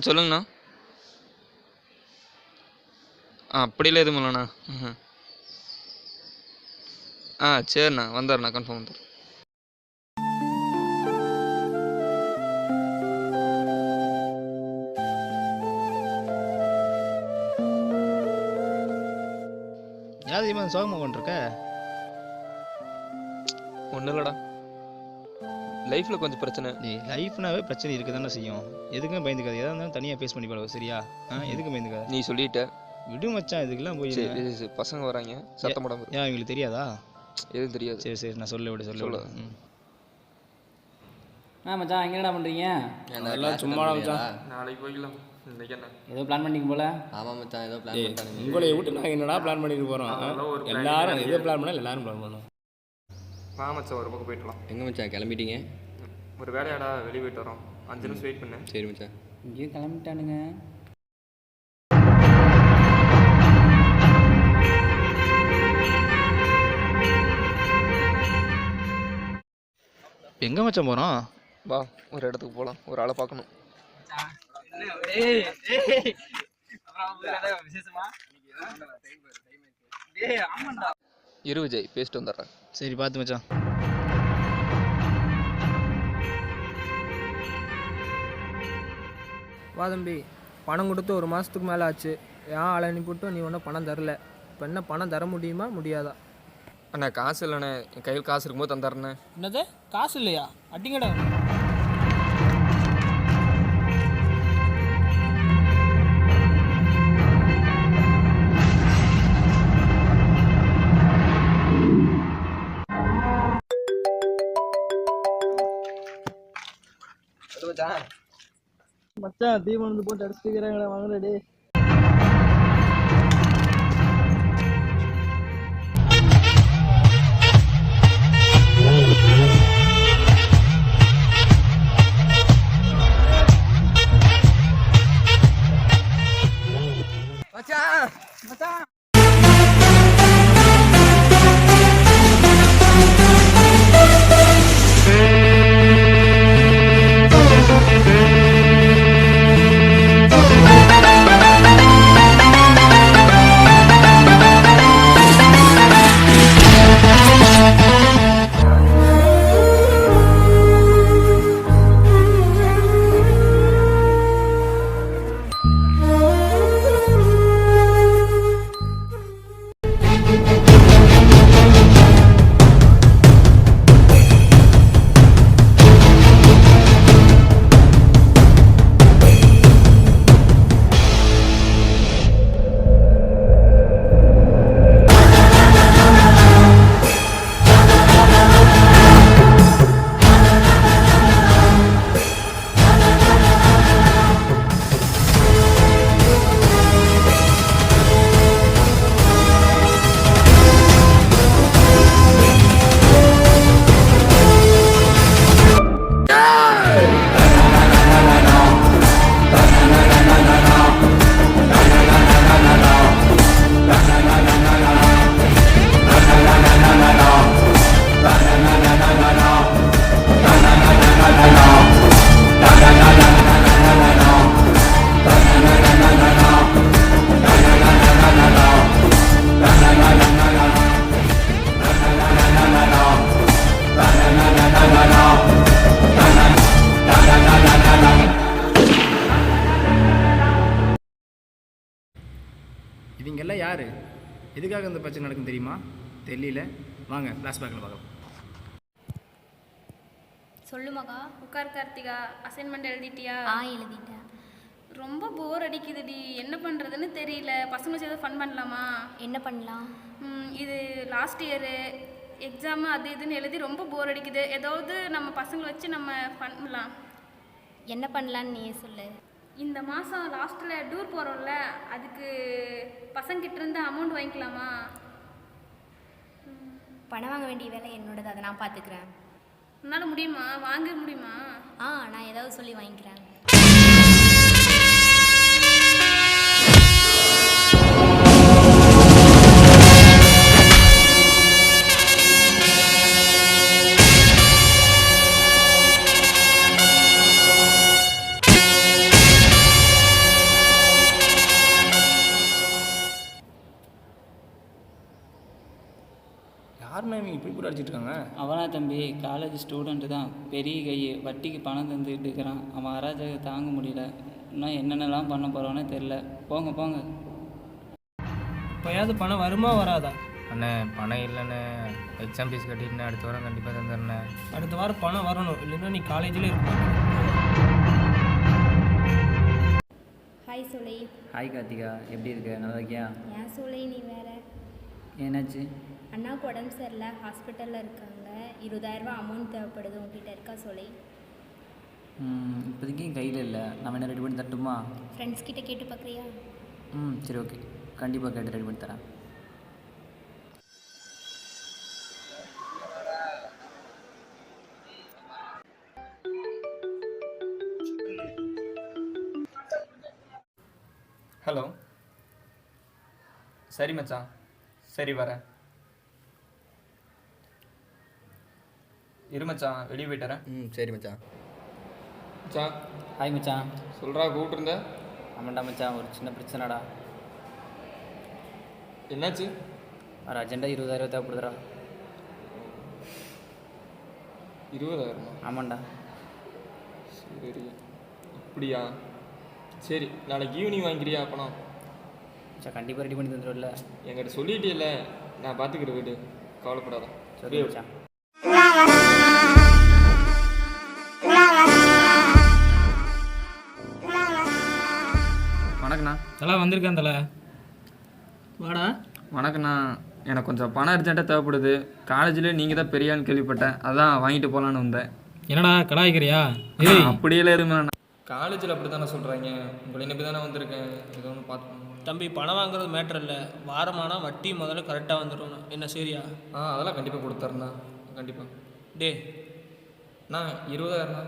சொல்லுங்கண்ணா. அப்படிலாம் எதுவும் இல்லைண்ணா. சரிண்ணா, வந்துடுறேண்ணா, கன்ஃபார்ம் வந்துடுறேன். யாவது சோகமாக கொண்டிருக்க? ஒன்றும் இல்லைடா, லைஃப்பில் கொஞ்சம் பிரச்சனை. லைஃப்னாவே பிரச்சனை இருக்க தானே செய்யும். எதுக்கும் பயந்துக்காது. எதாக இருந்தாலும் தனியாக ஃபேஸ் பண்ணி போடுவோம். சரியா? எதுக்கும் பயந்துக்காது. நீ சொல்லிட்ட விடு மச்சான், இதுக்கெல்லாம் போய் சரி. பசங்க வராங்க, சத்தம் போடாம. ஏன் எங்களுக்கு தெரியாதா? எதுவும் தெரியாது. சரி நான் சொல்ல விடு. மச்சான் எங்கடா பண்ணுறீங்க? எல்லாம் சும்மா மச்சான். நாளைக்கு போய்க்கலாம். இன்னைக்கு என்ன ஏதோ பிளான் பண்ணிங்க போல? ஆமாம் மச்சான், ஏதோ பிளான் பண்ணிட்டாங்க. உங்களை விட்டு நாங்கள் என்னடா பிளான் பண்ணிட்டு போகிறோம்? எல்லாரும் எதோ பிளான் பண்ணால் எல்லாரும் பிளான் பண்ணுவோம். மச்சான் ஒரு பக்கம் போயிட்டுலாம். எங்கே மச்சான் கிளம்பிட்டீங்க? ஒரு வேலையாடா, வெளியே போயிட்டு வரோம். 5 நிமிஷம் வெயிட் பண்ணு. சரி மச்சான். இங்கேயும் கிளம்பிட்டானுங்க. எங்கே மச்சான் போகிறோம்? வா, ஒரு இடத்துக்கு போகலாம். ஒரு ஆளை பார்க்கணும். இரு விஜய், பேசிட்டு வந்துடுறேன். சரி பார்த்து மச்சான். வா தம்பி, பணம் கொடுத்து 1 மாதத்துக்கு மேலே ஆச்சு. ஏன் ஆளை அனுப்பிவிட்டு நீ ஒன்றும் பணம் தரல. இப்போ என்ன பணம் தர முடியுமா முடியாதா? அண்ணா காசு இல்லைண்ணே, என் கையில் காசு இருக்கும்போது தந்துடுறேண்ணே. என்னது காசு இல்லையா? அடிங்கடா. மச்சான் தீபம் போட்டு அடிச்சுக்கிறாங்களே, வாங்கலடி. இவங்கெல்லாம் யார்? எதுக்காக இந்த பிரச்சனை நடக்கும் தெரியுமா? தெரியல. வாங்க ஃப்ளாஷ்பேக்கில் பார்க்கலாம். சொல்லு மகா. உட்கார் கார்த்திகா. அசைன்மெண்ட் எழுதிட்டியா? எழுதிட்டேன். ரொம்ப போர் அடிக்குதுடி, என்ன பண்ணுறதுன்னு தெரியல. பசங்க சேர்ந்து ஃபன் பண்ணலாமா? என்ன பண்ணலாம்? இது லாஸ்ட் இயரு எக்ஸாமு, அது இதுன்னு எழுதி ரொம்ப போர் அடிக்குது. ஏதாவது நம்ம பசங்களை வச்சு நம்ம பண்ணலாம். என்ன பண்ணலான்னு நீ சொல்லு. இந்த மாதம் லாஸ்ட்டில் டூர் போகிறோம்ல, அதுக்கு பசங்கிட்ட இருந்து அமௌண்ட் வாங்கிக்கலாமா? பணம் வாங்க வேண்டிய வேலை என்னோடது, அதை நான் பார்த்துக்கிறேன். உன்னால் முடியுமா? வாங்க முடியுமா? நான் ஏதாவது சொல்லி வாங்கிக்கிறேன். அவனை இவங்க இப்படி கூட அடிச்சிட்டு இருக்காங்க? அவனா தம்பி காலேஜ் ஸ்டூடெண்ட்டு தான், பெரிய கை, வட்டிக்கு பணம் தந்துக்கிட்டு இருக்கிறான். அவன் அராஜக தாங்க முடியல. இன்னும் என்னென்னலாம் பண்ண போகிறானே தெரில. போங்க போங்க. இப்போயாவது பணம் வருமா வராதா? அண்ணே பணம் இல்லைண்ணே, எக்ஸாம் ஃபீஸ் கட்டிட்டுண்ணே, அடுத்த வாரம் கண்டிப்பாக தந்துடுறேண்ணே. அடுத்த வாரம் பணம் வரணும், இல்லைன்னா நீ காலேஜில் இருக்க மாட்டே. ஹாய் சோலை. ஹாய் கார்த்திகா, எப்படி இருக்க? நல்லா இருக்கியா? ஏன் சோலை நீ வேற? என்னாச்சு? அண்ணாவுக்கு உடம்பு சரியில்லை, ஹாஸ்பிட்டலில் இருக்காங்க. 20,000 ரூபா அமௌண்ட் தேவைப்படுது. உங்ககிட்ட இருக்கா சோலை? இப்போதைக்கு கையில் இல்லை. நம்ம என்ன ரெடி பண்ணி தட்டுமா? ஃப்ரெண்ட்ஸ் கிட்ட கேட்டு பார்க்குறியா? சரி ஓகே, கண்டிப்பாக கேட்டு ரெடி பண்ணி தரேன். ஹலோ. சரி மச்சான், சரி வரேன். இரு மச்சான், வெளியே போயிட்டுறேன். சரி மச்சான். மச்சான். ஹாய் மச்சான். சொல்கிறா, கூப்பிட்டுருந்த? ஆமாண்டா மச்சான், ஒரு சின்ன பிரச்சனைடா. என்னாச்சு? ஒரு அர்ஜென்ட்டாக 20,000 தேவைப்படுதுடா. 20,000? ஆமாண்டா. சரி, இப்படியா? சரி, நாளைக்கு ஈவினிங் வாங்கிக்கிறியா பணம்? மச்சான் கண்டிப்பாக ரெடி பண்ணி தந்துடும்ல? என்கிட்ட சொல்லிட்டே, நான் பார்த்துக்கிறேன் வீடு, கவலைப்படாத. சரி மச்சான். வணக்கண்ணா. தலை வந்திருக்கேன் தலை. வாடா. வணக்கண்ணா, எனக்கு கொஞ்சம் பணம் அர்ஜென்ட்டாக தேவைப்படுது. காலேஜில் நீங்கள் தான் பெரியான்னு கேள்விப்பட்டேன், அதான் வாங்கிட்டு போகலான்னு வந்தேன். என்னடா கலாய்க்கிறியா? அப்படியெல்லாம் இருந்தேண்ணா. காலேஜில் அப்படி தானே சொல்கிறாங்க, உங்களை நம்பி தானே வந்திருக்கேன், ஏதோ ஒன்று பார்த்து. தம்பி பணம் வாங்குறது மேட்ரு இல்லை, வாரமானால் வட்டி முதல்ல கரெக்டாக வந்துடும். என்ன சரியா? அதெல்லாம் கண்டிப்பாக கொடுத்துறேண்ணா, கண்டிப்பாக. டே அண்ணா 20,000ண்ணா.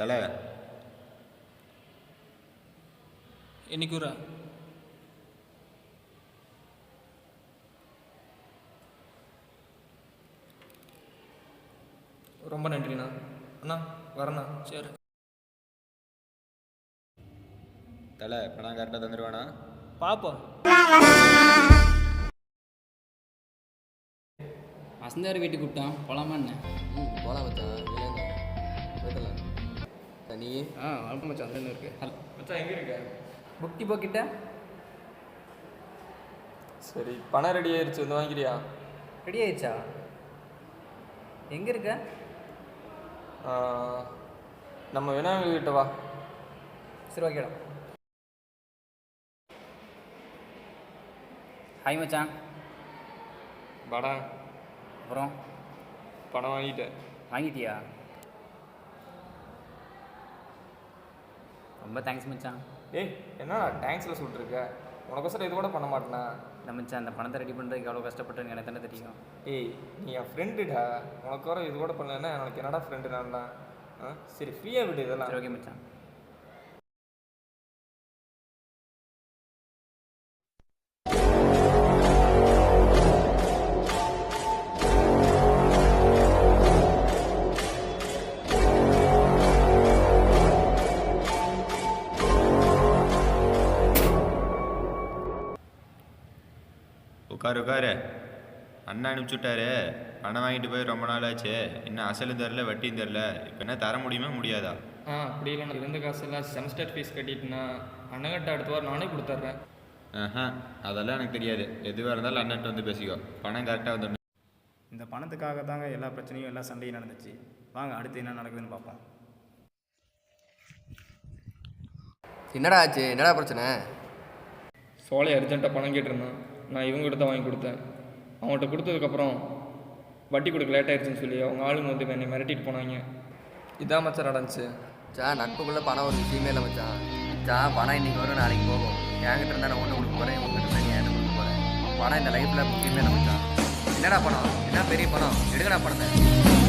தலை என்னைக்கு ஊரா? ரொம்ப நன்றிண்ணா. அண்ணா வரேண்ணா. சரி. தலை பணம் கரெக்டாக தந்துடுவானா? பார்ப்போம். வசந்தார் வீட்டுக்கு கூப்பிட்டான், போகலாமா என்ன? போகலாம் மச்சான், போயிடலாம். நீ? வணக்கம் மச்சான், அந்த இருக்கு. மச்சான் எங்கே இருக்க? புக் டிப்போ கிட்ட. சரி, பணம் ரெடி ஆயிடுச்சு, வந்து வாங்கிக்கிறியா? ரெடி ஆயிடுச்சா? எங்கே இருக்க? நம்ம விநாயகர் கிட்ட வா. சரி ஓகேடா. ஹாய் மச்சான். வாடா. அப்புறம் பணம் வாங்கிட்டேன். வாங்கிட்டியா? ரொம்ப தேங்க்ஸ் மச்சான். ஏய், என்னடா தேங்க்ஸில் சொல்லிட்டுருக்க? உனக்கோசரம் இது கூட பண்ண மாட்டேனா? இல்லை மச்சான், அந்த பணத்தை ரெடி பண்ணுறதுக்கு எவ்வளோ கஷ்டப்பட்டுன்னு எனக்கு தானே தெரியும். ஏய், நீ என் ஃப்ரெண்டுடா, உனக்கோரம் இது கூட பண்ணலன்னா எனக்கு என்னடா ஃப்ரெண்டு நான் தான். சரி, ஃப்ரீயாக விடு இதெல்லாம். சரி ஓகே மச்சான். உட்காரு. அண்ணா அனுப்பிச்சுட்டாரு, பணம் வாங்கிட்டு போய் ரொம்ப நாள் ஆச்சு, இன்னும் அசலும் தரல வட்டியும் தரல. இப்போ என்ன தர முடியுமா முடியாதா? அப்படி இல்லை, இருந்த காசெல்லாம் செமஸ்டர் ஃபீஸ் கட்டிட்டுனா அண்ணங்கிட்ட அடுத்த வாரம் நானே கொடுத்துட்றேன். அதெல்லாம் எனக்கு தெரியாது, எதுவாக இருந்தாலும் அண்ணன்ட்ட வந்து பேசிக்கோ. பணம் கரெக்டாக வந்துடணும். இந்த பணத்துக்காக தாங்க எல்லா பிரச்சனையும் எல்லா சண்டையும் நடந்துச்சு. வாங்க அடுத்து என்ன நடக்குதுன்னு பார்ப்போம். என்னடா ஆச்சு? என்னடா பிரச்சனை? சோலை அர்ஜென்ட்டாக பணம் கேட்டிருந்தான், நான் இவங்ககிட்ட தான் வாங்கி கொடுத்தேன். அவங்கள்ட்ட கொடுத்ததுக்கப்புறம் வட்டி கொடுக்க லேட் ஆயிடுச்சுன்னு சொல்லி அவங்க ஆளுங்க வந்து என்னை மிரட்டிட்டு போனாங்க. இதான் மச்சான் நடந்துச்சு. நட்புக்குள்ளே பணம் ஒரு விஷயமே இல்லை மச்சான். பணம் இன்றைக்கி வரும், நாளைக்கு போகும். என்கிட்ட இருந்தால் நான் ஒன்று கொடுக்க போகிறேன், உங்ககிட்ட இருந்தால் நீ என்ன கொடுக்க போகிறேன். பணம் இந்த லைஃப்பில் முக்கியமே இல்லை மச்சான். என்னடா பணம்? என்ன பெரிய பணம்? எடுக்கடா பணத்தை.